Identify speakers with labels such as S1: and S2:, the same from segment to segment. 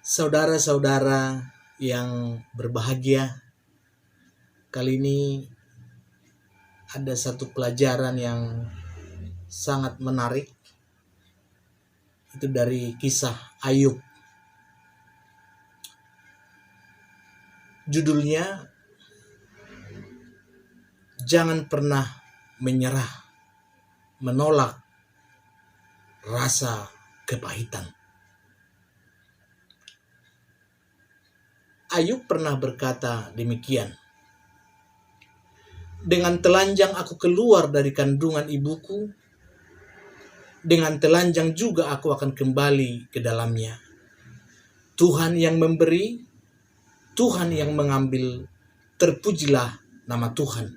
S1: Saudara-saudara yang berbahagia, kali ini ada satu pelajaran yang sangat menarik. Itu dari kisah Ayub. Judulnya, jangan pernah menyerah, menolak rasa kepahitan. Ayub pernah berkata demikian, dengan telanjang aku keluar dari kandungan ibuku, dengan telanjang juga aku akan kembali ke dalamnya. Tuhan yang memberi, Tuhan yang mengambil, terpujilah nama Tuhan.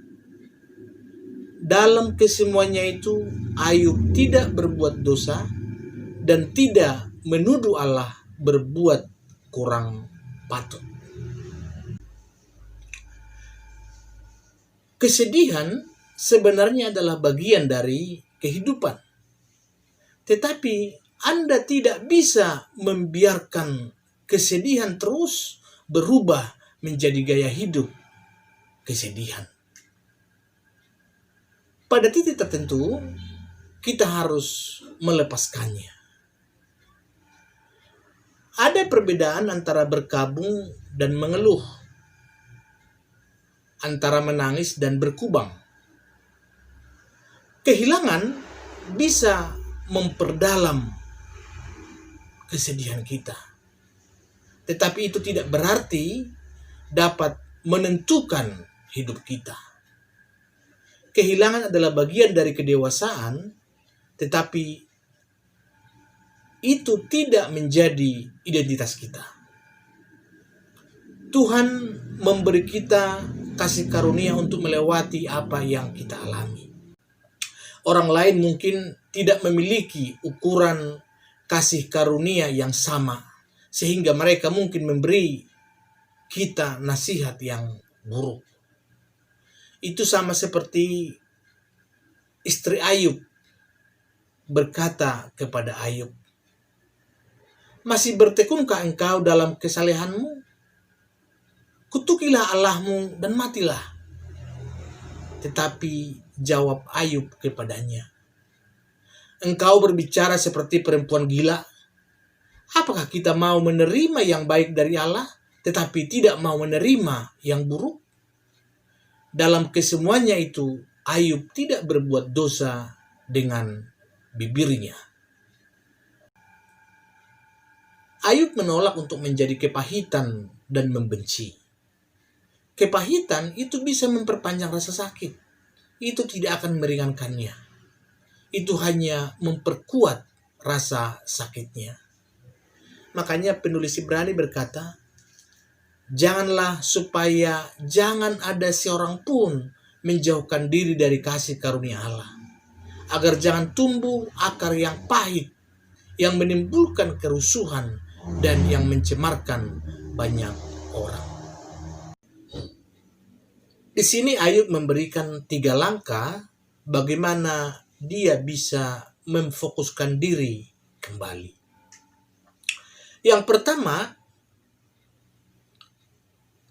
S1: Dalam kesemuanya itu, Ayub tidak berbuat dosa dan tidak menuduh Allah berbuat kurang patut. Kesedihan sebenarnya adalah bagian dari kehidupan. Tetapi Anda tidak bisa membiarkan kesedihan terus berubah menjadi gaya hidup kesedihan. Pada titik tertentu, kita harus melepaskannya. Ada perbedaan antara berkabung dan mengeluh, antara menangis dan berkubang. Kehilangan bisa memperdalam kesedihan kita. Tetapi itu tidak berarti dapat menentukan hidup kita. Kehilangan adalah bagian dari kedewasaan, tetapi itu tidak menjadi identitas kita. Tuhan memberi kita kasih karunia untuk melewati apa yang kita alami. Orang lain mungkin tidak memiliki ukuran kasih karunia yang sama, sehingga mereka mungkin memberi kita nasihat yang buruk. Itu sama seperti istri Ayub berkata kepada Ayub, masih bertekunkah engkau dalam kesalehanmu? Kutukilah Allahmu dan matilah. Tetapi jawab Ayub kepadanya, engkau berbicara seperti perempuan gila. Apakah kita mau menerima yang baik dari Allah, tetapi tidak mau menerima yang buruk? Dalam kesemuanya itu, Ayub tidak berbuat dosa dengan bibirnya. Ayub menolak untuk menjadi kepahitan dan membenci. Kepahitan itu bisa memperpanjang rasa sakit. Itu tidak akan meringankannya. Itu hanya memperkuat rasa sakitnya. Makanya penulis Ibrani berkata, janganlah supaya jangan ada seorang pun menjauhkan diri dari kasih karunia Allah. Agar jangan tumbuh akar yang pahit, yang menimbulkan kerusuhan dan yang mencemarkan banyak orang. Di sini Ayub memberikan 3 langkah bagaimana dia bisa memfokuskan diri kembali. Yang pertama,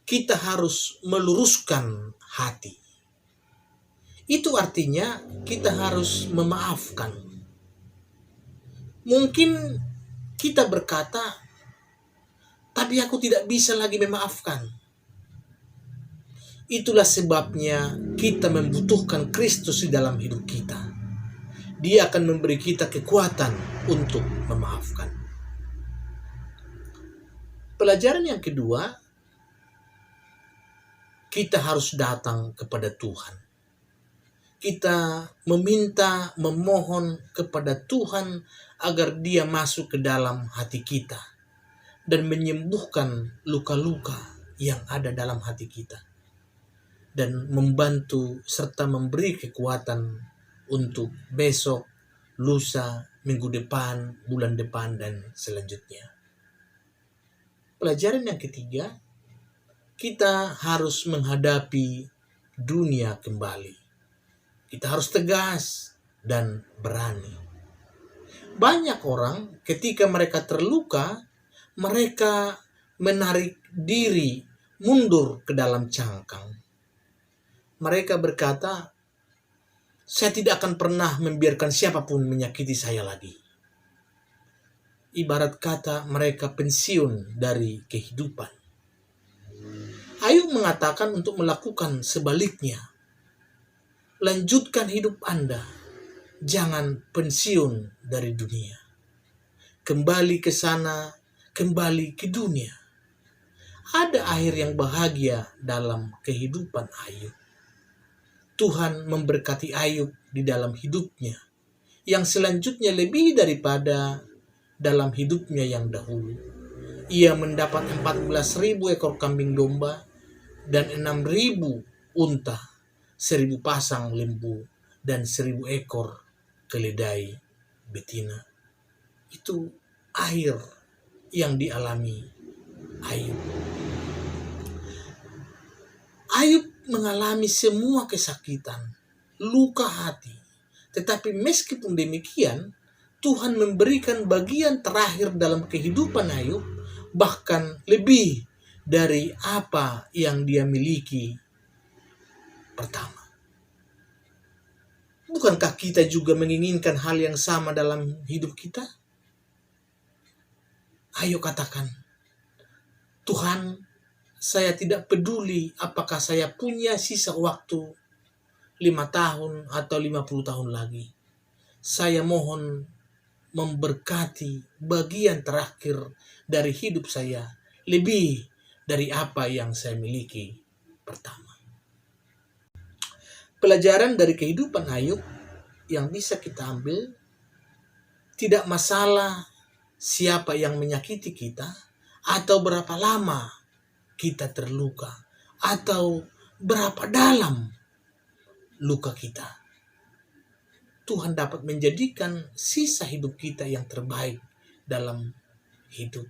S1: kita harus meluruskan hati. Itu artinya kita harus memaafkan. Mungkin kita berkata, tapi aku tidak bisa lagi memaafkan. Itulah sebabnya kita membutuhkan Kristus di dalam hidup kita. Dia akan memberi kita kekuatan untuk memaafkan. Pelajaran yang kedua, kita harus datang kepada Tuhan. Kita meminta, memohon kepada Tuhan agar Dia masuk ke dalam hati kita dan menyembuhkan luka-luka yang ada dalam hati kita. Dan membantu serta memberi kekuatan untuk besok, lusa, minggu depan, bulan depan, dan selanjutnya. Pelajaran yang ketiga, kita harus menghadapi dunia kembali. Kita harus tegas dan berani. Banyak orang ketika mereka terluka, mereka menarik diri mundur ke dalam cangkang. Mereka berkata, saya tidak akan pernah membiarkan siapapun menyakiti saya lagi. Ibarat kata mereka pensiun dari kehidupan. Ayub mengatakan untuk melakukan sebaliknya. Lanjutkan hidup Anda. Jangan pensiun dari dunia. Kembali ke sana, kembali ke dunia. Ada akhir yang bahagia dalam kehidupan Ayub. Tuhan memberkati Ayub di dalam hidupnya, yang selanjutnya lebih daripada dalam hidupnya yang dahulu. Ia mendapat 14.000 ekor kambing domba dan 6.000 unta, 1.000 pasang lembu, dan 1.000 ekor keledai betina. Itu akhir yang dialami Ayub. Ayub mengalami semua kesakitan, luka hati. Tetapi meskipun demikian, Tuhan memberikan bagian terakhir dalam kehidupan Ayub, bahkan lebih dari apa yang dia miliki pertama. Bukankah kita juga menginginkan hal yang sama dalam hidup kita? Ayo katakan, Tuhan, saya tidak peduli apakah saya punya sisa waktu 5 tahun atau 50 tahun lagi. Saya mohon memberkati bagian terakhir dari hidup saya lebih dari apa yang saya miliki pertama. Pelajaran dari kehidupan Ayub yang bisa kita ambil, tidak masalah siapa yang menyakiti kita atau berapa lama kita terluka atau berapa dalam luka kita. Tuhan dapat menjadikan sisa hidup kita yang terbaik dalam hidup.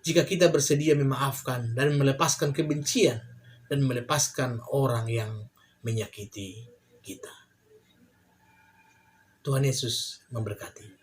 S1: Jika kita bersedia memaafkan dan melepaskan kebencian dan melepaskan orang yang menyakiti kita. Tuhan Yesus memberkati.